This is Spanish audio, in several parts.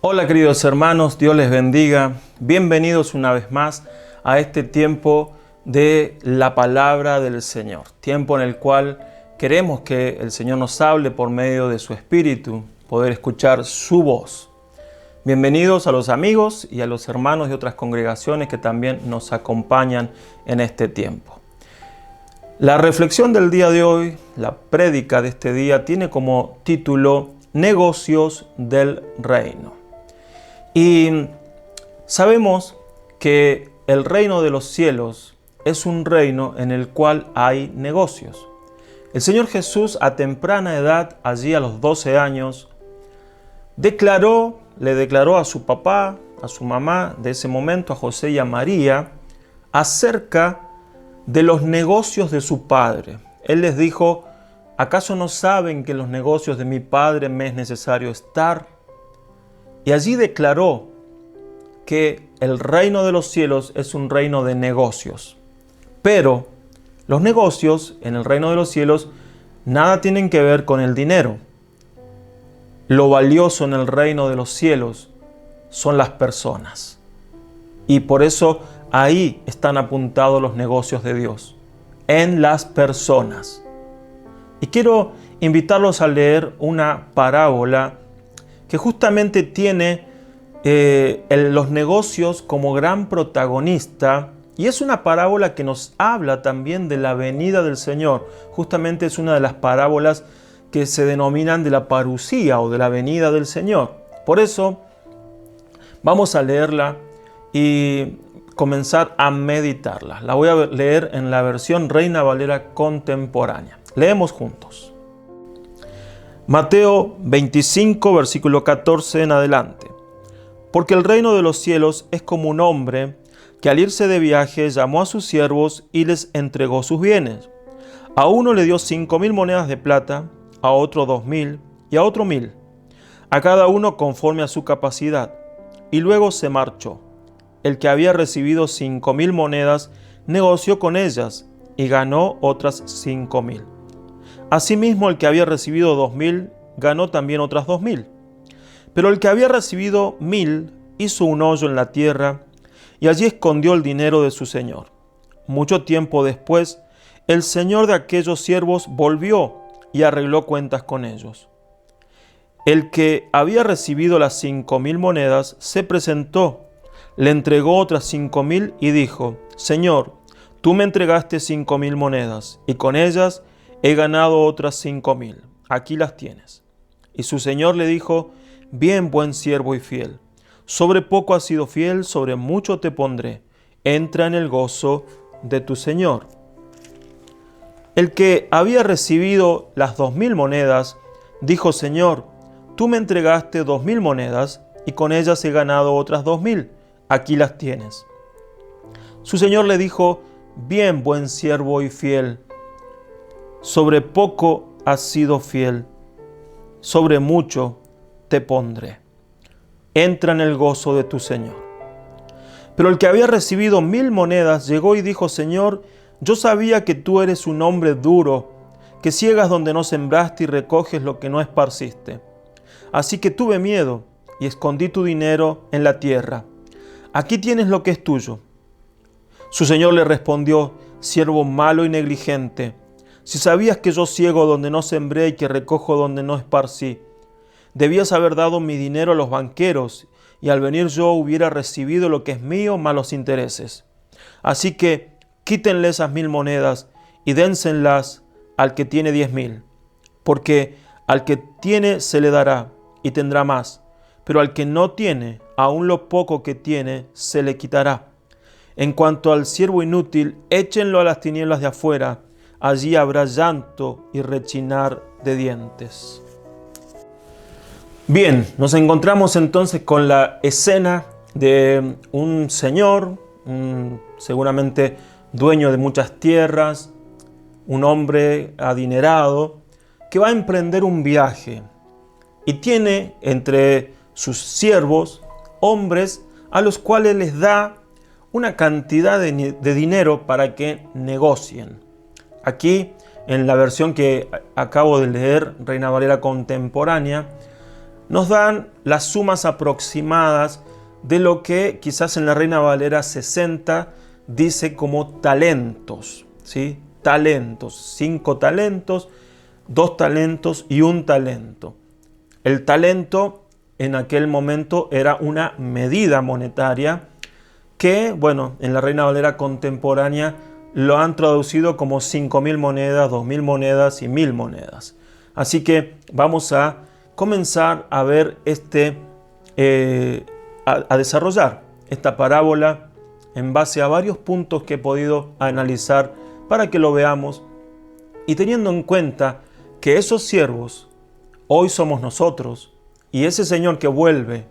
Hola queridos hermanos, Dios les bendiga. Bienvenidos una vez más a este tiempo de la palabra del Señor. Tiempo en el cual queremos que el Señor nos hable por medio de su Espíritu, poder escuchar su voz. Bienvenidos a los amigos y a los hermanos de otras congregaciones que también nos acompañan en este tiempo. La reflexión del día de hoy, la prédica de este día, tiene como título Negocios del Reino. Y sabemos que el reino de los cielos es un reino en el cual hay negocios. El Señor Jesús a temprana edad, allí a los 12 años, le declaró a su papá, a su mamá de ese momento, a José y a María, acerca de los negocios de su padre. Él les dijo: ¿acaso no saben que en los negocios de mi padre me es necesario estar? Y allí declaró que el reino de los cielos es un reino de negocios. Pero los negocios en el reino de los cielos nada tienen que ver con el dinero. Lo valioso en el reino de los cielos son las personas. Y por eso ahí están apuntados los negocios de Dios, en las personas. Y quiero invitarlos a leer una parábola que justamente tiene los negocios como gran protagonista, y es una parábola que nos habla también de la venida del Señor. Justamente es una de las parábolas que se denominan de la parusía o de la venida del Señor. Por eso vamos a leerla y comenzar a meditarla. La voy a leer en la versión Reina Valera contemporánea. Leemos juntos. Mateo 25, versículo 14 en adelante. Porque el reino de los cielos es como un hombre que al irse de viaje llamó a sus siervos y les entregó sus bienes. A uno le dio 5,000 monedas de plata, a otro 2,000 y a otro 1,000, a cada uno conforme a su capacidad, y luego se marchó. El que había recibido 5,000 monedas negoció con ellas y ganó otras 5,000. Asimismo, el que había recibido 2,000 ganó también otras 2,000. Pero el que había recibido 1,000 hizo un hoyo en la tierra y allí escondió el dinero de su señor. Mucho tiempo después, el señor de aquellos siervos volvió y arregló cuentas con ellos. El que había recibido las 5,000 monedas se presentó, le entregó otras 5,000 y dijo: Señor, tú me entregaste 5,000 monedas y con ellas he ganado otras 5,000. Aquí las tienes. Y su señor le dijo: Bien, buen siervo y fiel. Sobre poco has sido fiel, sobre mucho te pondré. Entra en el gozo de tu señor. El que había recibido las 2,000 monedas dijo: Señor, tú me entregaste 2,000 monedas y con ellas he ganado otras 2,000. Aquí las tienes. Su señor le dijo: Bien, buen siervo y fiel. Sobre poco has sido fiel, sobre mucho te pondré. Entra en el gozo de tu Señor. Pero el que había recibido 1,000 monedas llegó y dijo: Señor, yo sabía que tú eres un hombre duro, que ciegas donde no sembraste y recoges lo que no esparciste. Así que tuve miedo y escondí tu dinero en la tierra. Aquí tienes lo que es tuyo. Su señor le respondió: Siervo malo y negligente, si sabías que yo ciego donde no sembré y que recojo donde no esparcí, debías haber dado mi dinero a los banqueros, y al venir yo hubiera recibido lo que es mío más los intereses. Así que quítenle esas 1,000 monedas y dénselas al que tiene 10,000, porque al que tiene se le dará y tendrá más, pero al que no tiene, aun lo poco que tiene se le quitará. En cuanto al siervo inútil, échenlo a las tinieblas de afuera. Allí habrá llanto y rechinar de dientes. Bien, nos encontramos entonces con la escena de un señor, seguramente dueño de muchas tierras, un hombre adinerado, que va a emprender un viaje y tiene entre sus siervos hombres a los cuales les da una cantidad de dinero para que negocien. Aquí, en la versión que acabo de leer, Reina Valera contemporánea, nos dan las sumas aproximadas de lo que quizás en la Reina Valera 60 dice como talentos, ¿sí? Talentos, 5 talentos, 2 talentos y 1 talento. El talento en aquel momento era una medida monetaria que, bueno, en la Reina Valera contemporánea lo han traducido como 5.000 monedas, 2.000 monedas y 1.000 monedas. Así que vamos a comenzar a ver a desarrollar esta parábola en base a varios puntos que he podido analizar para que lo veamos, y teniendo en cuenta que esos siervos hoy somos nosotros y ese Señor que vuelve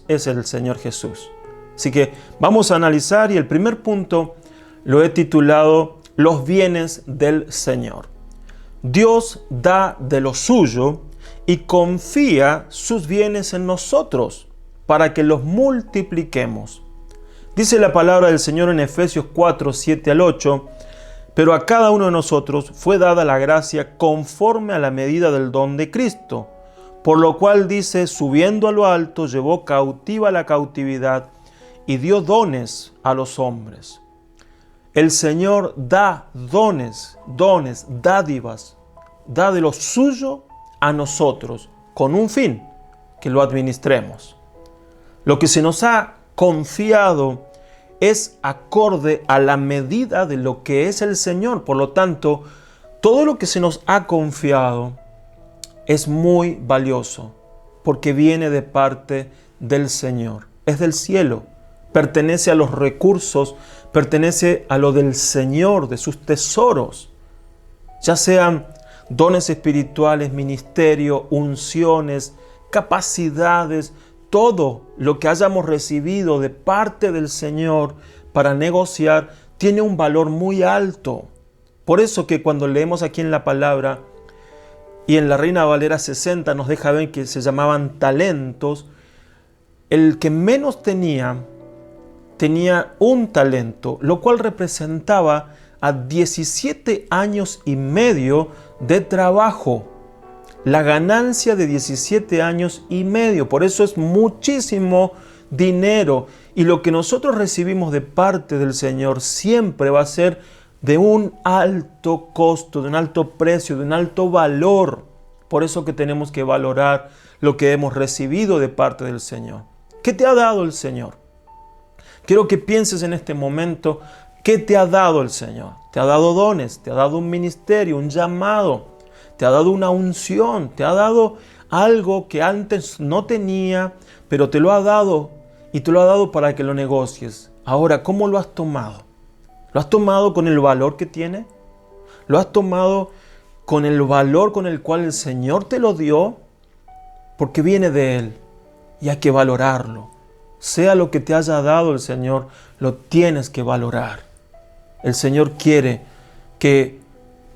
es el Señor Jesús. Así que vamos a analizar, y el primer punto lo he titulado Los bienes del Señor. Dios da de lo suyo y confía sus bienes en nosotros para que los multipliquemos. Dice la palabra del Señor en Efesios 4, 7 al 8, pero a cada uno de nosotros fue dada la gracia conforme a la medida del don de Cristo, por lo cual dice, subiendo a lo alto, llevó cautiva la cautividad y dio dones a los hombres. El Señor da dones, dádivas, da de lo suyo a nosotros con un fin, que lo administremos. Lo que se nos ha confiado es acorde a la medida de lo que es el Señor. Por lo tanto, todo lo que se nos ha confiado es muy valioso porque viene de parte del Señor. Es del cielo, pertenece a los recursos, pertenece a lo del Señor, de sus tesoros, ya sean dones espirituales, ministerio, unciones, capacidades, todo lo que hayamos recibido de parte del Señor para negociar tiene un valor muy alto. Por eso que cuando leemos aquí en la palabra, y en la Reina Valera 60 nos deja ver que se llamaban talentos, el que menos tenía 1 talento, lo cual representaba a 17 años y medio de trabajo. La ganancia de 17 años y medio. Por eso es muchísimo dinero. Y lo que nosotros recibimos de parte del Señor siempre va a ser de un alto costo, de un alto precio, de un alto valor. Por eso que tenemos que valorar lo que hemos recibido de parte del Señor. ¿Qué te ha dado el Señor? Quiero que pienses en este momento, ¿qué te ha dado el Señor? Te ha dado dones, te ha dado un ministerio, un llamado, te ha dado una unción, te ha dado algo que antes no tenía, pero te lo ha dado, y te lo ha dado para que lo negocies. Ahora, ¿cómo lo has tomado? ¿Lo has tomado con el valor que tiene? ¿Lo has tomado con el valor con el cual el Señor te lo dio? Porque viene de Él y hay que valorarlo. Sea lo que te haya dado el Señor, lo tienes que valorar. El Señor quiere que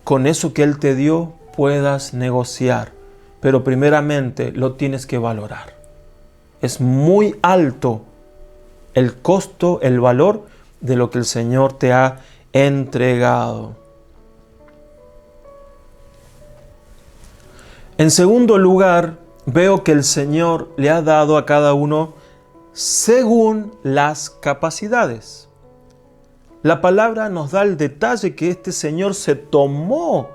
con eso que Él te dio puedas negociar, pero primeramente lo tienes que valorar. Es muy alto el costo, el valor de lo que el Señor te ha entregado. En segundo lugar, veo que el Señor le ha dado a cada uno según las capacidades. La palabra nos da el detalle que este Señor se tomó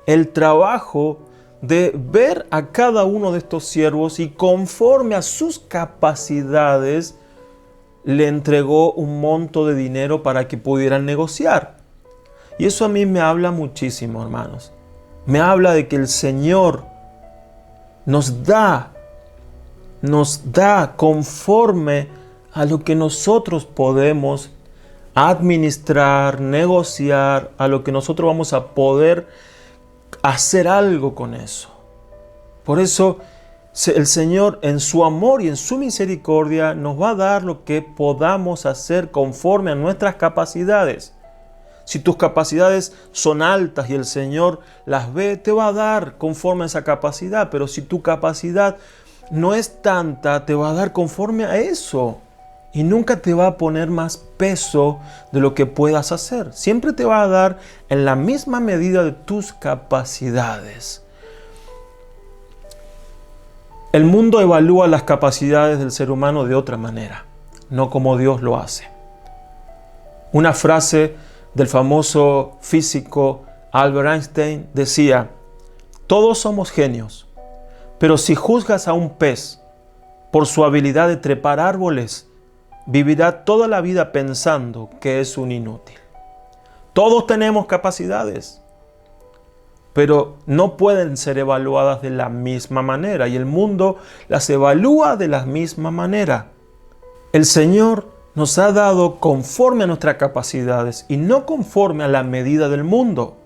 el trabajo de ver a cada uno de estos siervos y conforme a sus capacidades le entregó un monto de dinero para que pudieran negociar. Y eso a mí me habla muchísimo, hermanos. Me habla de que el Señor nos da conforme a lo que nosotros podemos administrar, negociar, a lo que nosotros vamos a poder hacer algo con eso. Por eso el Señor en su amor y en su misericordia nos va a dar lo que podamos hacer conforme a nuestras capacidades. Si tus capacidades son altas y el Señor las ve, te va a dar conforme a esa capacidad. Pero si tu capacidad no es tanta, te va a dar conforme a eso. y nunca te va a poner más peso de lo que puedas hacer. Siempre te va a dar en la misma medida de tus capacidades. El mundo evalúa las capacidades del ser humano de otra manera, no como Dios lo hace. Una frase del famoso físico Albert Einstein decía: todos somos genios, pero si juzgas a un pez por su habilidad de trepar árboles, vivirá toda la vida pensando que es un inútil. Todos tenemos capacidades, pero no pueden ser evaluadas de la misma manera, y el mundo las evalúa de la misma manera. El Señor nos ha dado conforme a nuestras capacidades y no conforme a la medida del mundo.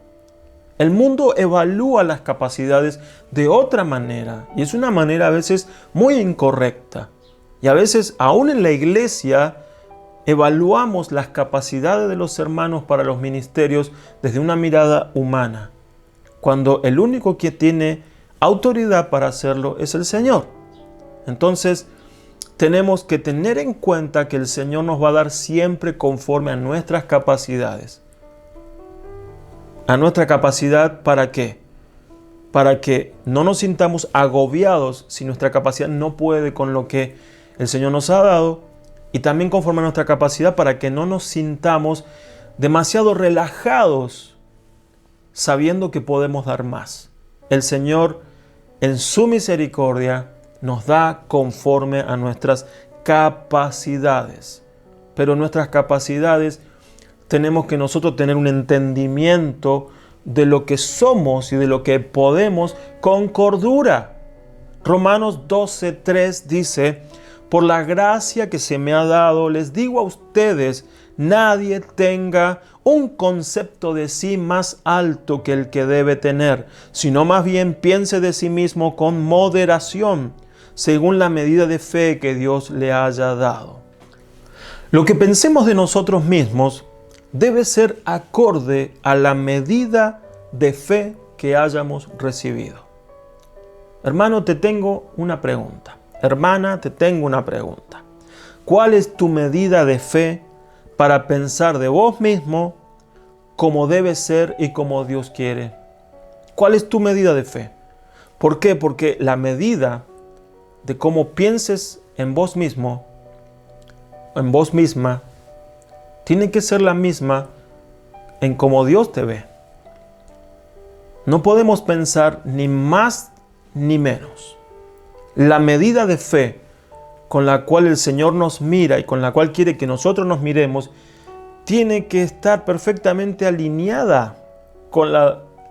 El mundo evalúa las capacidades de otra manera, y es una manera a veces muy incorrecta. Y a veces, aún en la iglesia, evaluamos las capacidades de los hermanos para los ministerios desde una mirada humana, cuando el único que tiene autoridad para hacerlo es el Señor. Entonces, tenemos que tener en cuenta que el Señor nos va a dar siempre conforme a nuestras capacidades. ¿A nuestra capacidad para qué? Para que no nos sintamos agobiados si nuestra capacidad no puede con lo que el Señor nos ha dado, y también conforme a nuestra capacidad para que no nos sintamos demasiado relajados sabiendo que podemos dar más. El Señor, en su misericordia, nos da conforme a nuestras capacidades. Pero nuestras capacidades tenemos que nosotros tener un entendimiento de lo que somos y de lo que podemos con cordura. Romanos 12:3 dice: por la gracia que se me ha dado, les digo a ustedes, nadie tenga un concepto de sí más alto que el que debe tener, sino más bien piense de sí mismo con moderación, según la medida de fe que Dios le haya dado. Lo que pensemos de nosotros mismos debe ser acorde a la medida de fe que hayamos recibido. Hermano, te tengo una pregunta. Hermana, te tengo una pregunta. ¿Cuál es tu medida de fe para pensar de vos mismo como debe ser y como Dios quiere? ¿Cuál es tu medida de fe? ¿Por qué? Porque la medida de cómo pienses en vos mismo, en vos misma, tiene que ser la misma en cómo Dios te ve. No podemos pensar ni más ni menos. La medida de fe con la cual el Señor nos mira y con la cual quiere que nosotros nos miremos, tiene que estar perfectamente alineada con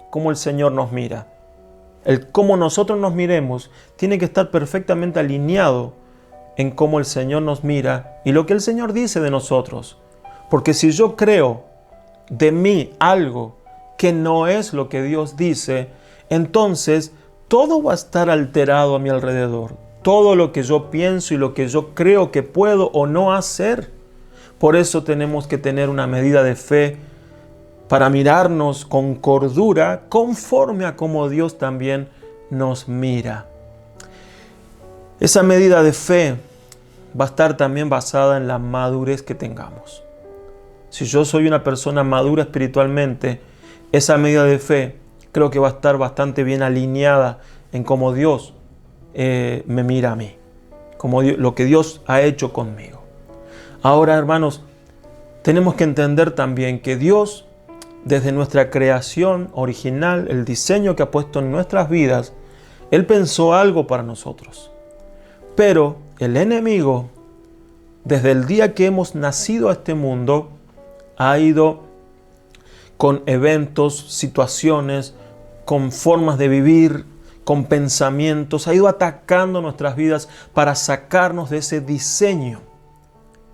cómo el Señor nos mira. El cómo nosotros nos miremos tiene que estar perfectamente alineado en cómo el Señor nos mira y lo que el Señor dice de nosotros. Porque si yo creo de mí algo que no es lo que Dios dice, entonces todo va a estar alterado a mi alrededor. Todo lo que yo pienso y lo que yo creo que puedo o no hacer. Por eso tenemos que tener una medida de fe para mirarnos con cordura conforme a cómo Dios también nos mira. Esa medida de fe va a estar también basada en la madurez que tengamos. Si yo soy una persona madura espiritualmente, esa medida de fe creo que va a estar bastante bien alineada en cómo Dios me mira a mí, como lo que Dios ha hecho conmigo. Ahora, hermanos, tenemos que entender también que Dios, desde nuestra creación original, el diseño que ha puesto en nuestras vidas, Él pensó algo para nosotros. Pero el enemigo, desde el día que hemos nacido a este mundo, ha ido con eventos, situaciones, con formas de vivir, con pensamientos, ha ido atacando nuestras vidas para sacarnos de ese diseño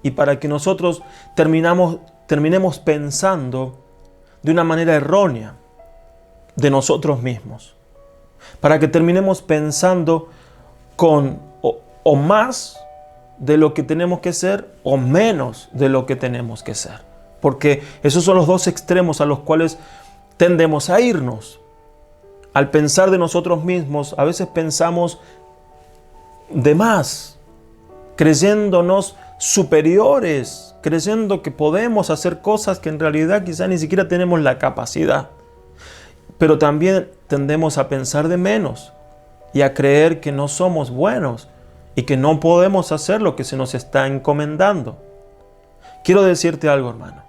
y para que nosotros terminemos pensando de una manera errónea de nosotros mismos, para que terminemos pensando con o más de lo que tenemos que ser o menos de lo que tenemos que ser, porque esos son los dos extremos a los cuales tendemos a irnos. Al pensar de nosotros mismos, a veces pensamos de más, creyéndonos superiores, creyendo que podemos hacer cosas que en realidad quizá ni siquiera tenemos la capacidad. Pero también tendemos a pensar de menos y a creer que no somos buenos y que no podemos hacer lo que se nos está encomendando. Quiero decirte algo, hermano.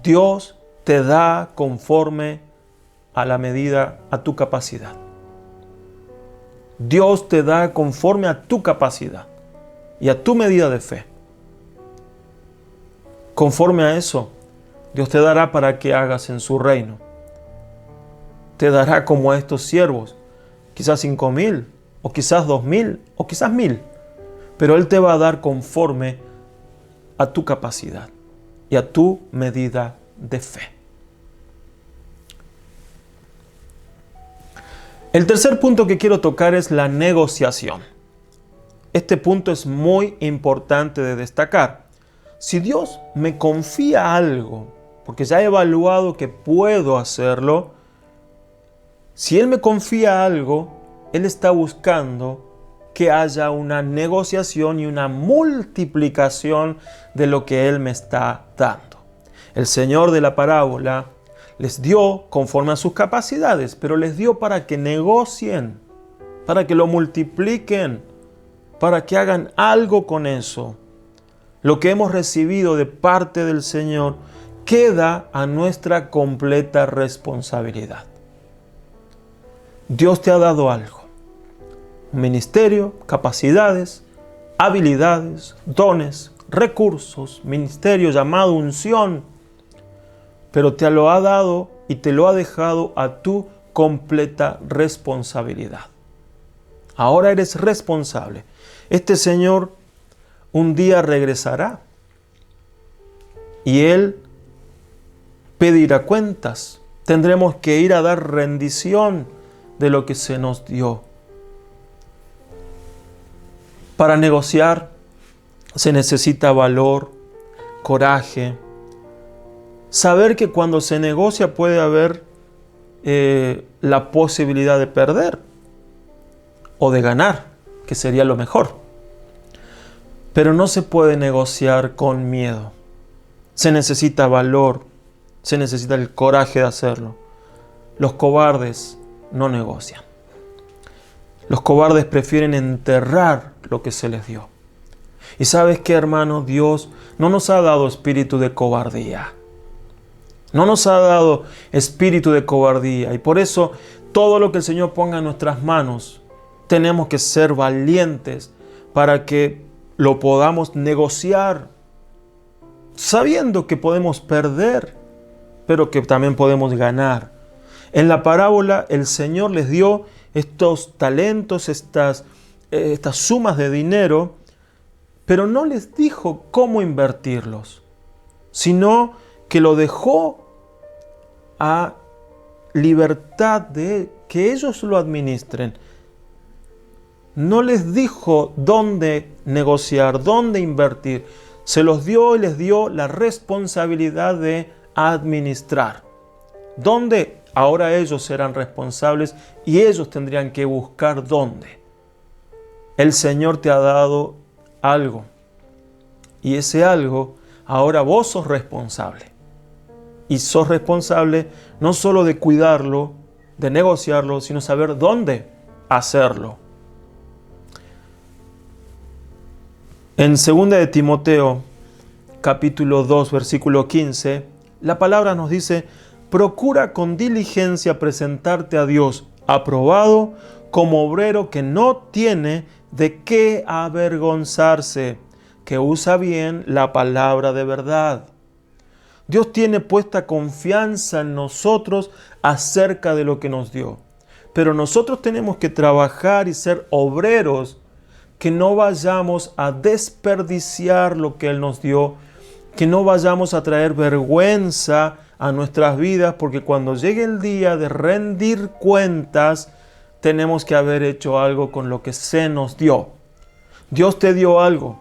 Dios te da conforme a la medida, a tu capacidad. Dios te da conforme a tu capacidad y a tu medida de fe. Conforme a eso, Dios te dará para que hagas en su reino. Te dará como a estos siervos, quizás 5,000, o quizás 2,000, o quizás 1,000. Pero Él te va a dar conforme a tu capacidad y a tu medida de fe. El tercer punto que quiero tocar es la negociación. Este punto es muy importante de destacar. Si Dios me confía algo, porque ya he evaluado que puedo hacerlo, si Él me confía algo, Él está buscando que haya una negociación y una multiplicación de lo que Él me está dando. El Señor de la parábola les dio conforme a sus capacidades, pero les dio para que negocien, para que lo multipliquen, para que hagan algo con eso. Lo que hemos recibido de parte del Señor queda a nuestra completa responsabilidad. Dios te ha dado algo. Un ministerio, capacidades, habilidades, dones, recursos, ministerio llamado unción, pero te lo ha dado y te lo ha dejado a tu completa responsabilidad. Ahora eres responsable. Este Señor un día regresará y Él pedirá cuentas. Tendremos que ir a dar rendición de lo que se nos dio. Para negociar se necesita valor, coraje, saber que cuando se negocia puede haber la posibilidad de perder o de ganar, que sería lo mejor. Pero no se puede negociar con miedo. Se necesita valor, se necesita el coraje de hacerlo. Los cobardes no negocian. Los cobardes prefieren enterrar lo que se les dio. Y ¿sabes qué, hermano? Dios no nos ha dado espíritu de cobardía. No nos ha dado espíritu de cobardía. Y por eso todo lo que el Señor ponga en nuestras manos, tenemos que ser valientes para que lo podamos negociar, sabiendo que podemos perder, pero que también podemos ganar. En la parábola el Señor les dio estos talentos, estas sumas de dinero, pero no les dijo cómo invertirlos, sino que lo dejó a libertad de que ellos lo administren. No les dijo dónde negociar, dónde invertir. Se los dio y les dio la responsabilidad de administrar. ¿Dónde? Ahora ellos serán responsables y ellos tendrían que buscar dónde. El Señor te ha dado algo. Y ese algo, ahora vos sos responsable. Y sos responsable no solo de cuidarlo, de negociarlo, sino saber dónde hacerlo. En 2 de Timoteo, capítulo 2, versículo 15, la palabra nos dice: procura con diligencia presentarte a Dios aprobado como obrero que no tiene de qué avergonzarse, que usa bien la palabra de verdad. Dios tiene puesta confianza en nosotros acerca de lo que nos dio. Pero nosotros tenemos que trabajar y ser obreros, que no vayamos a desperdiciar lo que Él nos dio, que no vayamos a traer vergüenza a nuestras vidas, porque cuando llegue el día de rendir cuentas, tenemos que haber hecho algo con lo que se nos dio. Dios te dio algo.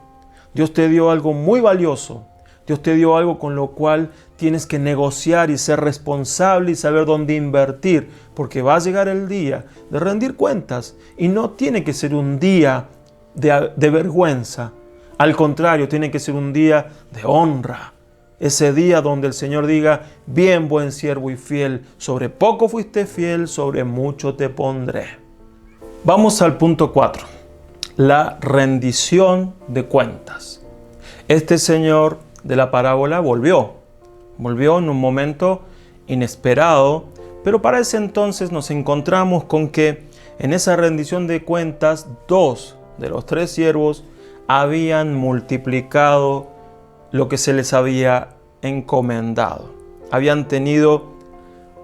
Dios te dio algo muy valioso. Dios te dio algo con lo cual tienes que negociar y ser responsable y saber dónde invertir, porque va a llegar el día de rendir cuentas y no tiene que ser un día de vergüenza. Al contrario, tiene que ser un día de honra. Ese día donde el Señor diga, bien buen siervo y fiel, sobre poco fuiste fiel, sobre mucho te pondré. Vamos al punto 4, la rendición de cuentas. Este señor de la parábola volvió en un momento inesperado, pero para ese entonces nos encontramos con que en esa rendición de cuentas, 2 de los 3 siervos habían multiplicado lo que se les había encomendado. Habían tenido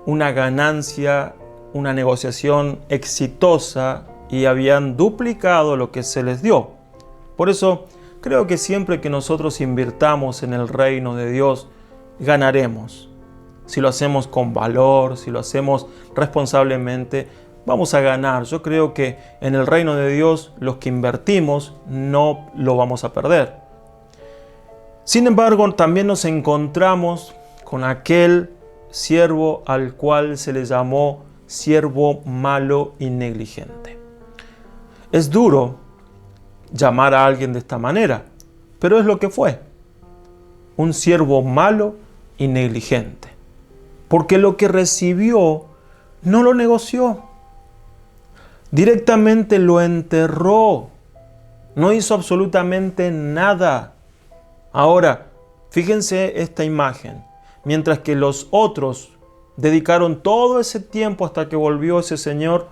una ganancia, una negociación exitosa y habían duplicado lo que se les dio. Por eso creo que siempre que nosotros invirtamos en el reino de Dios, ganaremos. Si lo hacemos con valor, si lo hacemos responsablemente, vamos a ganar. Yo creo que en el reino de Dios los que invertimos no lo vamos a perder. Sin embargo, también nos encontramos con aquel siervo al cual se le llamó siervo malo y negligente. Es duro llamar a alguien de esta manera, pero es lo que fue. Un siervo malo y negligente. Porque lo que recibió no lo negoció. Directamente lo enterró. No hizo absolutamente nada. Ahora, fíjense esta imagen. Mientras que los otros dedicaron todo ese tiempo hasta que volvió ese señor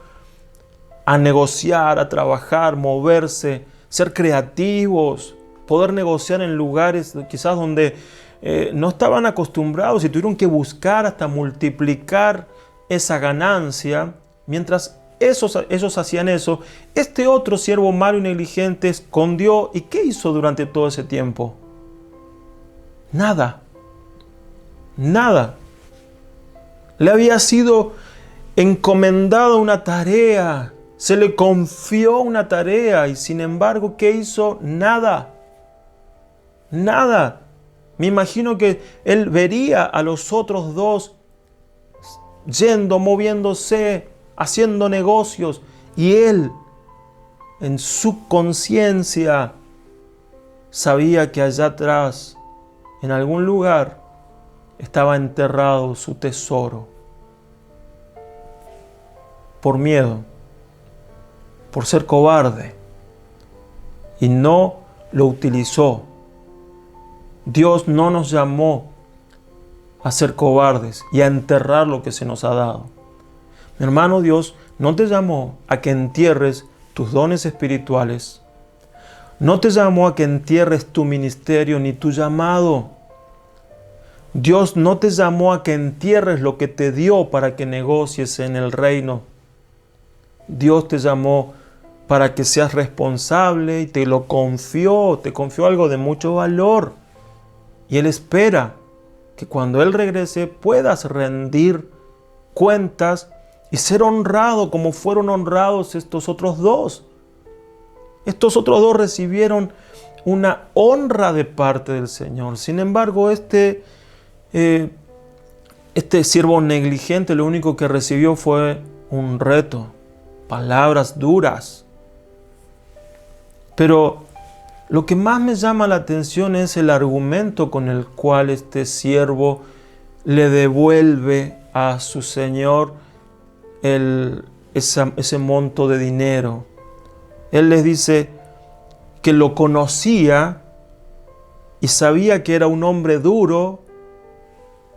a negociar, a trabajar, moverse, ser creativos, poder negociar en lugares quizás donde no estaban acostumbrados y tuvieron que buscar hasta multiplicar esa ganancia. Mientras ellos hacían eso, este otro siervo malo y negligente escondió. ¿Y qué hizo durante todo ese tiempo? Nada. Nada. Le había sido encomendada una tarea. Se le confió una tarea y sin embargo, ¿qué hizo? Nada. Nada. Me imagino que él vería a los otros 2 yendo, moviéndose, haciendo negocios, y él, en su conciencia, sabía que allá atrás, en algún lugar, estaba enterrado su tesoro. Por miedo, por ser cobarde, y no lo utilizó. Dios no nos llamó a ser cobardes y a enterrar lo que se nos ha dado. Mi hermano, Dios no te llamó a que entierres tus dones espirituales. No te llamó a que entierres tu ministerio ni tu llamado. Dios no te llamó a que entierres lo que te dio para que negocies en el reino. Dios te llamó para que seas responsable y te confió algo de mucho valor. Y Él espera que cuando Él regrese puedas rendir cuentas y ser honrado como fueron honrados estos otros 2. Estos otros 2 recibieron una honra de parte del Señor. Sin embargo, este siervo negligente lo único que recibió fue un reto, palabras duras. Pero lo que más me llama la atención es el argumento con el cual este siervo le devuelve a su señor ese monto de dinero. Él les dice que lo conocía y sabía que era un hombre duro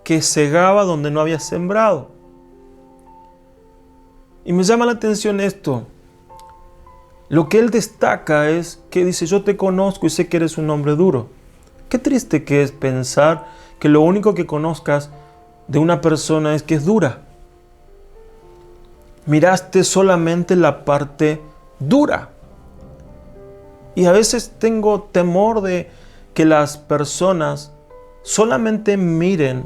que segaba donde no había sembrado. Y me llama la atención esto. Lo que él destaca es que dice, yo te conozco y sé que eres un hombre duro. Qué triste que es pensar que lo único que conozcas de una persona es que es dura. Miraste solamente la parte dura. Y a veces tengo temor de que las personas solamente miren,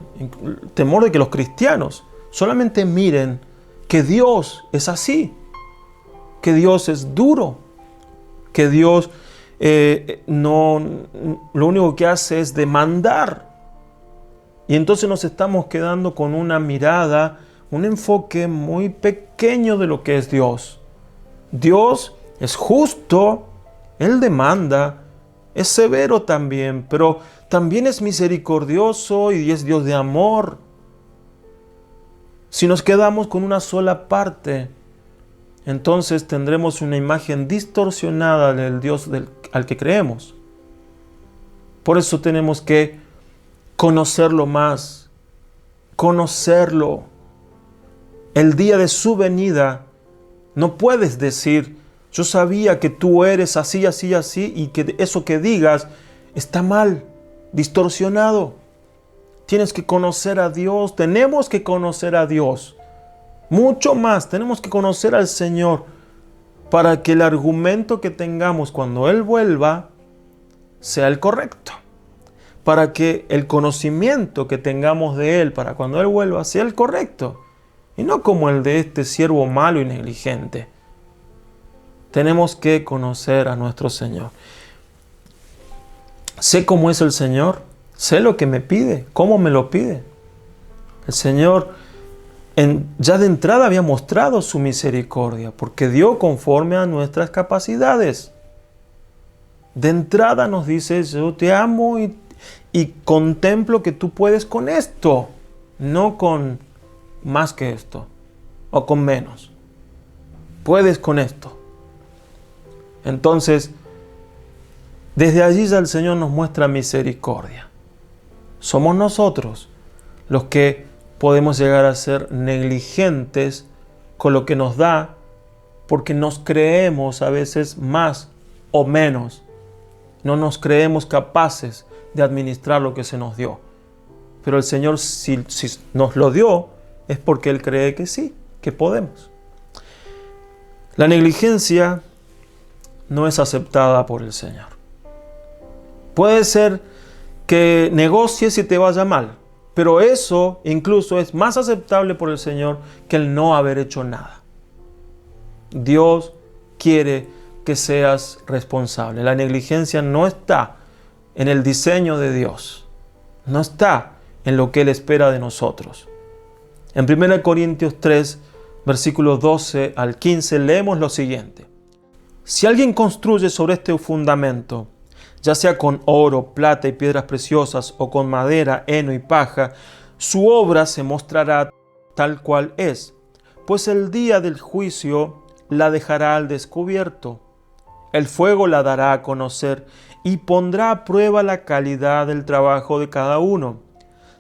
temor de que los cristianos solamente miren que Dios es así. Que Dios es duro, que Dios lo único que hace es demandar. Y entonces nos estamos quedando con una mirada, un enfoque muy pequeño de lo que es Dios. Dios es justo, Él demanda, es severo también, pero también es misericordioso y es Dios de amor. Si nos quedamos con una sola parte, entonces tendremos una imagen distorsionada del Dios al que creemos. Por eso tenemos que conocerlo más, conocerlo. El día de su venida, no puedes decir, yo sabía que tú eres así, así, así, y que eso que digas está mal, distorsionado. Tienes que conocer a Dios, tenemos que conocer a Dios. Mucho más, tenemos que conocer al Señor para que el argumento que tengamos cuando Él vuelva sea el correcto. Para que el conocimiento que tengamos de Él para cuando Él vuelva sea el correcto. Y no como el de este siervo malo y negligente. Tenemos que conocer a nuestro Señor. Sé cómo es el Señor. Sé lo que me pide, cómo me lo pide. El Señor ya de entrada había mostrado su misericordia, porque dio conforme a nuestras capacidades. De entrada nos dice, yo te amo y contemplo que tú puedes con esto, no con más que esto, o con menos. Puedes con esto. Entonces, desde allí ya el Señor nos muestra misericordia. Somos nosotros los que podemos llegar a ser negligentes con lo que nos da, porque nos creemos a veces más o menos. No nos creemos capaces de administrar lo que se nos dio. Pero el Señor, si nos lo dio, es porque Él cree que sí, que podemos. La negligencia no es aceptada por el Señor. Puede ser que negocies y te vaya mal, pero eso incluso es más aceptable por el Señor que el no haber hecho nada. Dios quiere que seas responsable. La negligencia no está en el diseño de Dios, no está en lo que Él espera de nosotros. En 1 Corintios 3, versículos 12 al 15, leemos lo siguiente. Si alguien construye sobre este fundamento, ya sea con oro, plata y piedras preciosas, o con madera, heno y paja, su obra se mostrará tal cual es, pues el día del juicio la dejará al descubierto. El fuego la dará a conocer y pondrá a prueba la calidad del trabajo de cada uno.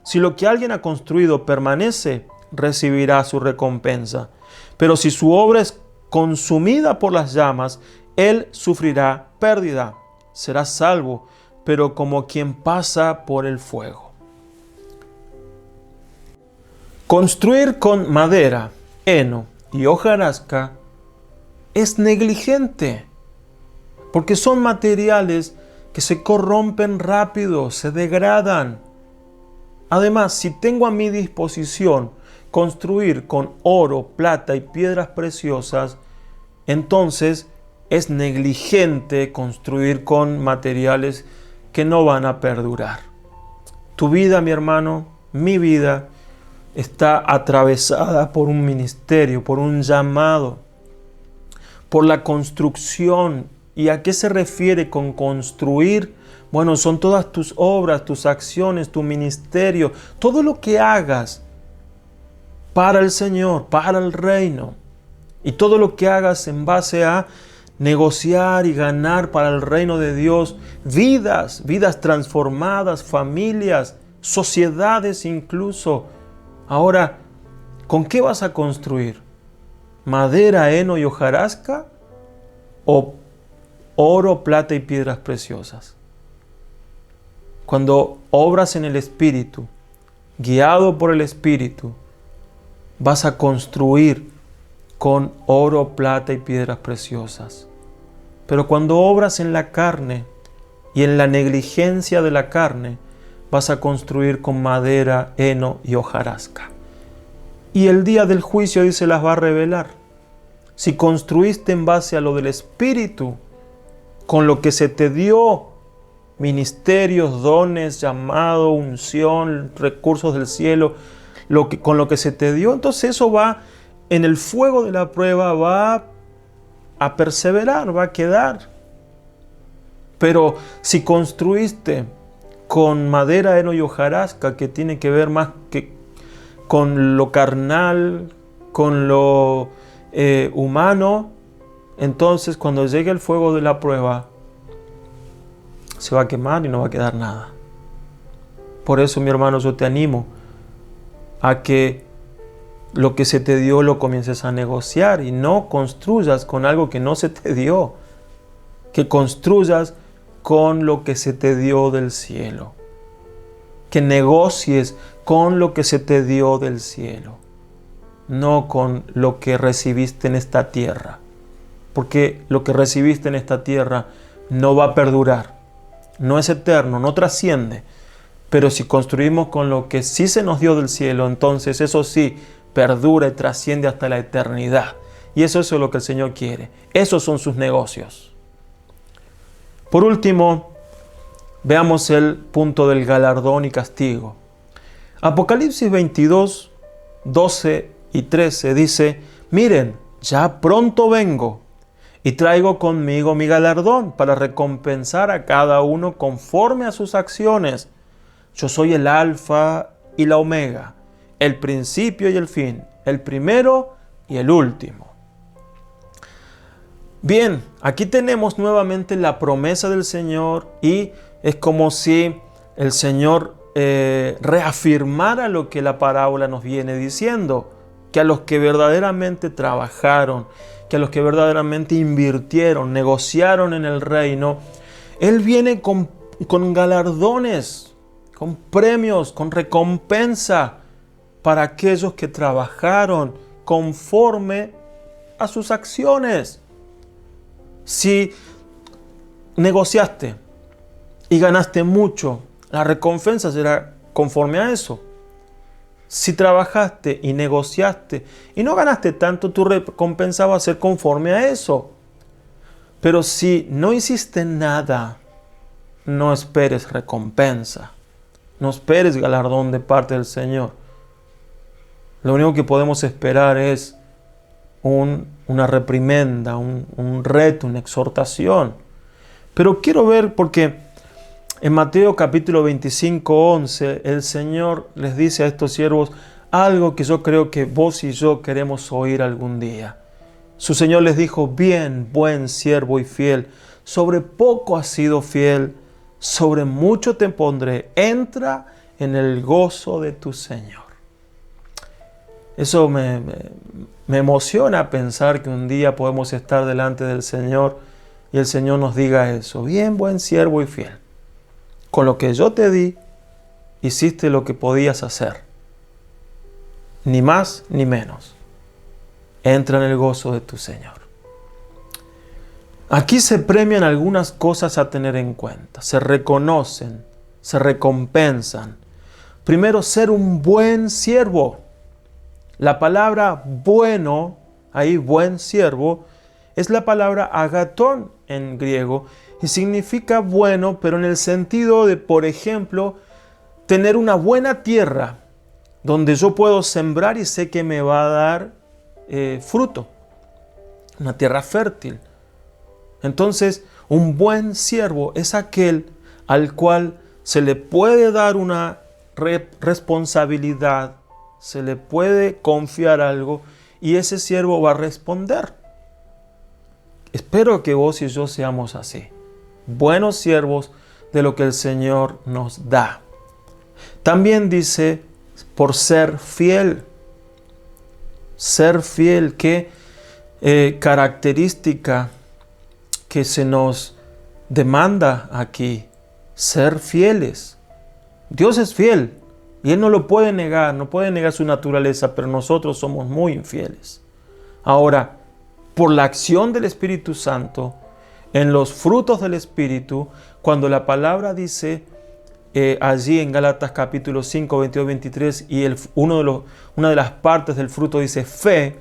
Si lo que alguien ha construido permanece, recibirá su recompensa. Pero si su obra es consumida por las llamas, él sufrirá pérdida. Será salvo, pero como quien pasa por el fuego. Construir con madera, heno y hojarasca es negligente, porque son materiales que se corrompen rápido, se degradan. Además, si tengo a mi disposición construir con oro, plata y piedras preciosas, entonces es negligente construir con materiales que no van a perdurar. Tu vida, mi hermano, mi vida, está atravesada por un ministerio, por un llamado, por la construcción. ¿Y a qué se refiere con construir? Bueno, son todas tus obras, tus acciones, tu ministerio, todo lo que hagas para el Señor, para el reino. Y todo lo que hagas en base a negociar y ganar para el reino de Dios vidas transformadas, familias, sociedades incluso. Ahora, ¿con qué vas a construir? ¿Madera, heno y hojarasca? ¿O oro, plata y piedras preciosas? Cuando obras en el Espíritu, guiado por el Espíritu, vas a construir con oro, plata y piedras preciosas. Pero cuando obras en la carne y en la negligencia de la carne, vas a construir con madera, heno y hojarasca. Y el día del juicio, dice, las va a revelar. Si construiste en base a lo del Espíritu, con lo que se te dio, ministerios, dones, llamado, unción, recursos del cielo, con lo que se te dio, entonces eso va en el fuego de la prueba, va a perseverar, va a quedar. Pero si construiste con madera, heno y hojarasca, que tiene que ver más que con lo carnal, con lo humano, entonces cuando llegue el fuego de la prueba, se va a quemar y no va a quedar nada. Por eso, mi hermano, yo te animo a que lo que se te dio lo comiences a negociar y no construyas con algo que no se te dio. Que construyas con lo que se te dio del cielo. Que negocies con lo que se te dio del cielo. No con lo que recibiste en esta tierra. Porque lo que recibiste en esta tierra no va a perdurar. No es eterno, no trasciende. Pero si construimos con lo que sí se nos dio del cielo, entonces eso sí perdura y trasciende hasta la eternidad. Y eso es lo que el Señor quiere. Esos son sus negocios. Por último, veamos el punto del galardón y castigo. Apocalipsis 22, 12 y 13 dice: miren, ya pronto vengo y traigo conmigo mi galardón para recompensar a cada uno conforme a sus acciones. Yo soy el Alfa y la Omega, el principio y el fin, el primero y el último. Bien, aquí tenemos nuevamente la promesa del Señor y es como si el Señor reafirmara lo que la parábola nos viene diciendo, que a los que verdaderamente trabajaron, que a los que verdaderamente invirtieron, negociaron en el reino, Él viene con galardones, con premios, con recompensa para aquellos que trabajaron conforme a sus acciones. Si negociaste y ganaste mucho, la recompensa será conforme a eso. Si trabajaste y negociaste y no ganaste tanto, tu recompensa va a ser conforme a eso. Pero si no hiciste nada, no esperes recompensa. No esperes galardón de parte del Señor. Lo único que podemos esperar es una reprimenda, un reto, una exhortación. Pero quiero ver, porque en Mateo capítulo 25, 11, el Señor les dice a estos siervos algo que yo creo que vos y yo queremos oír algún día. Su Señor les dijo: bien, buen siervo y fiel, sobre poco has sido fiel, sobre mucho te pondré, entra en el gozo de tu Señor. Eso me emociona pensar que un día podemos estar delante del Señor y el Señor nos diga eso: bien, buen siervo y fiel, con lo que yo te di, hiciste lo que podías hacer, ni más ni menos, entra en el gozo de tu Señor. Aquí se premian algunas cosas a tener en cuenta, se reconocen, se recompensan. Primero, ser un buen siervo. La palabra bueno, ahí buen siervo, es la palabra agatón en griego y significa bueno, pero en el sentido de, por ejemplo, tener una buena tierra donde yo puedo sembrar y sé que me va a dar fruto, una tierra fértil. Entonces, un buen siervo es aquel al cual se le puede dar una responsabilidad, se le puede confiar algo y ese siervo va a responder. Espero que vos y yo seamos así, buenos siervos de lo que el Señor nos da. También dice, por ser fiel, qué característica que se nos demanda aquí, ser fieles. Dios es fiel y Él no lo puede negar, no puede negar su naturaleza, pero nosotros somos muy infieles. Ahora, por la acción del Espíritu Santo, en los frutos del Espíritu, cuando la palabra dice allí en Gálatas capítulo 5, 22, 23, y una de las partes del fruto dice fe,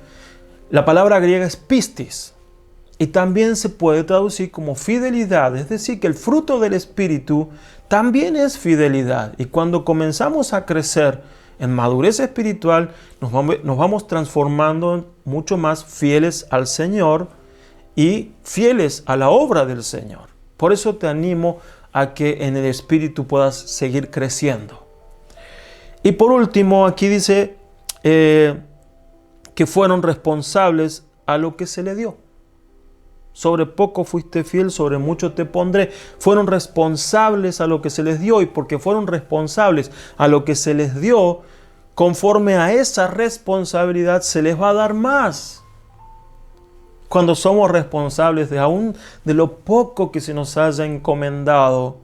la palabra griega es pistis. Y también se puede traducir como fidelidad, es decir, que el fruto del Espíritu también es fidelidad. Y cuando comenzamos a crecer en madurez espiritual, nos vamos transformando mucho más fieles al Señor y fieles a la obra del Señor. Por eso te animo a que en el Espíritu puedas seguir creciendo. Y por último, aquí dice que fueron responsables a lo que se le dio. Sobre poco fuiste fiel, sobre mucho te pondré. Fueron responsables a lo que se les dio, y porque fueron responsables a lo que se les dio, conforme a esa responsabilidad se les va a dar más. Cuando somos responsables aún de lo poco que se nos haya encomendado,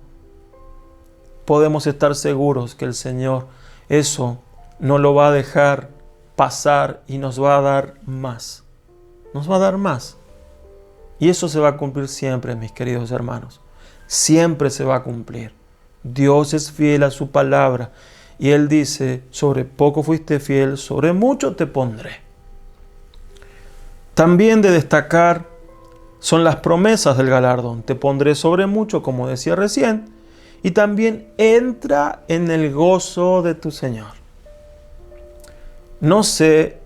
podemos estar seguros que el Señor eso no lo va a dejar pasar y nos va a dar más. Nos va a dar más. Y eso se va a cumplir siempre, mis queridos hermanos. Siempre se va a cumplir. Dios es fiel a su palabra. Y Él dice, sobre poco fuiste fiel, sobre mucho te pondré. También de destacar son las promesas del galardón. Te pondré sobre mucho, como decía recién. Y también entra en el gozo de tu Señor. No sé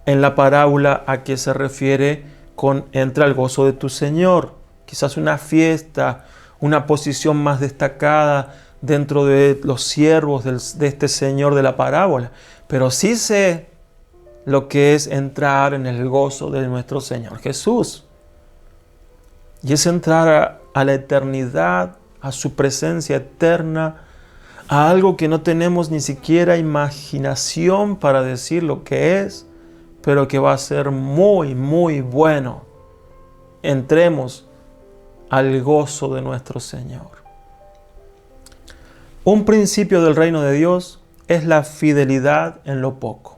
en la parábola a qué se refiere con entra al gozo de tu Señor. Quizás una fiesta, una posición más destacada dentro de los siervos de este Señor de la parábola. Pero sí sé lo que es entrar en el gozo de nuestro Señor Jesús. Y es entrar a la eternidad, a su presencia eterna, a algo que no tenemos ni siquiera imaginación para decir lo que es, pero que va a ser muy, muy bueno. Entremos al gozo de nuestro Señor. Un principio del reino de Dios es la fidelidad en lo poco.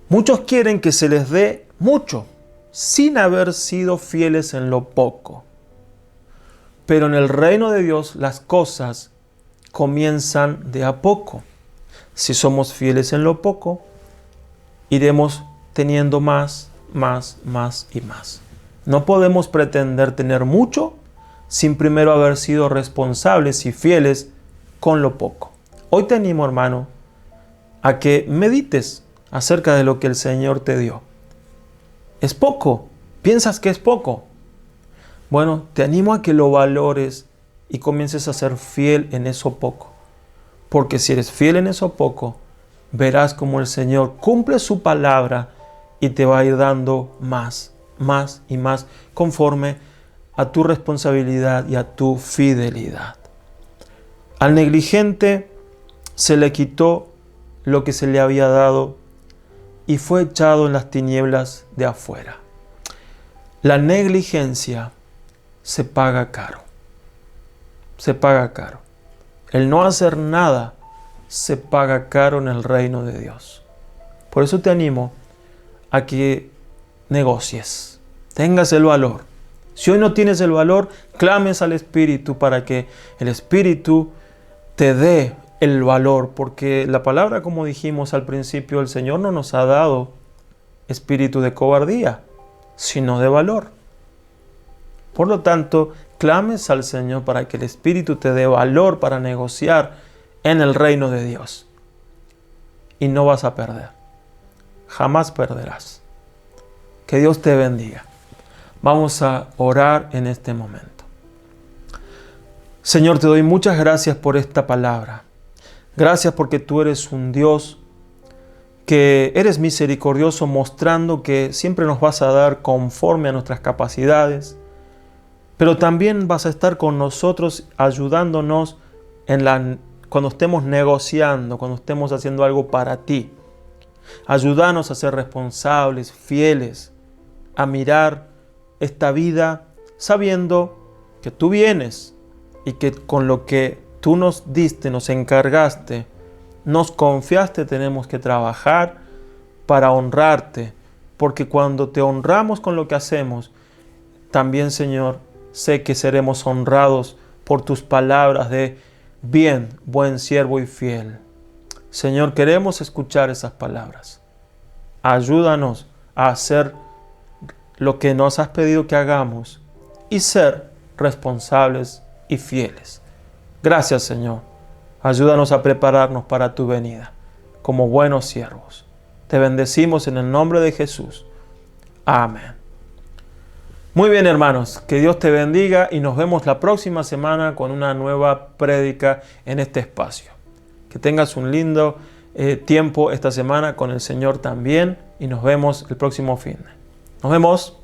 Muchos quieren que se les dé mucho, sin haber sido fieles en lo poco. Pero en el reino de Dios las cosas comienzan de a poco. Si somos fieles en lo poco, iremos teniendo más y más. No podemos pretender tener mucho sin primero haber sido responsables y fieles con lo poco. Hoy te animo, hermano, a que medites acerca de lo que el Señor te dio. ¿Es poco? ¿Piensas que es poco? Bueno, te animo a que lo valores y comiences a ser fiel en eso poco. Porque si eres fiel en eso poco, verás cómo el Señor cumple su palabra y te va a ir dando más y más conforme a tu responsabilidad y a tu fidelidad. Al negligente se le quitó lo que se le había dado y fue echado en las tinieblas de afuera. La negligencia se paga caro. Se paga caro. El no hacer nada se paga caro en el reino de Dios. Por eso te animo a que negocies, tengas el valor. Si hoy no tienes el valor, clames al Espíritu para que el Espíritu te dé el valor, porque la palabra, como dijimos al principio, el Señor no nos ha dado espíritu de cobardía, sino de valor. Por lo tanto, clames al Señor para que el Espíritu te dé valor para negociar en el reino de Dios. Y no vas a perder. Jamás perderás. Que Dios te bendiga. Vamos a orar en este momento. Señor, te doy muchas gracias por esta palabra. Gracias porque tú eres un Dios que eres misericordioso, mostrando que siempre nos vas a dar conforme a nuestras capacidades, pero también vas a estar con nosotros ayudándonos cuando estemos negociando, cuando estemos haciendo algo para ti. Ayúdanos a ser responsables, fieles, a mirar esta vida sabiendo que tú vienes y que con lo que tú nos diste, nos encargaste, nos confiaste, tenemos que trabajar para honrarte, porque cuando te honramos con lo que hacemos, también, Señor, sé que seremos honrados por tus palabras de bien, buen siervo y fiel. Señor, queremos escuchar esas palabras. Ayúdanos a hacer lo que nos has pedido que hagamos y ser responsables y fieles. Gracias, Señor. Ayúdanos a prepararnos para tu venida como buenos siervos. Te bendecimos en el nombre de Jesús. Amén. Muy bien, hermanos, que Dios te bendiga y nos vemos la próxima semana con una nueva prédica en este espacio. Que tengas un lindo tiempo esta semana con el Señor también y nos vemos el próximo fin. Nos vemos.